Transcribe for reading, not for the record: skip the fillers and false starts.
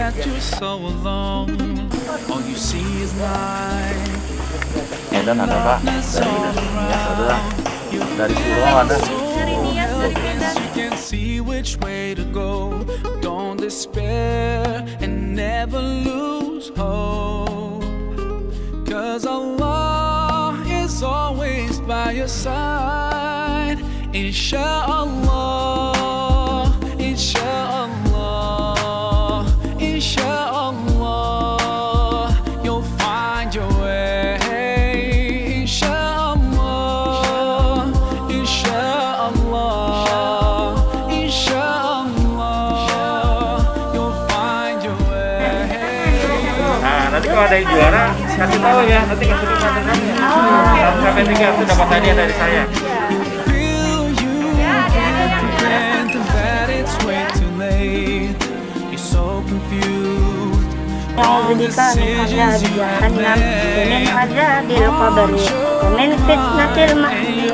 that you're so alone. All you see is light. Medan ada Pak, dari Nias ada, dari Purwo ada. You can see which way to go. Don't despair and never lose hope. 'Cause Allah is always by your side. Insha'Allah, Insha'Allah, Insha'Allah, you'll find your way. Insha'Allah, Insha'Allah, Insha'Allah, you'll find your way. Nah, nanti kalau ada yang juara, kasih tahu ya, nanti kasih ke konten ya. 1 sampai 3 itu dapat hadiah dari saya. Yang berikan hanya dibiarkan dalam komen aja di lupa beri komen fitnatil mahdi.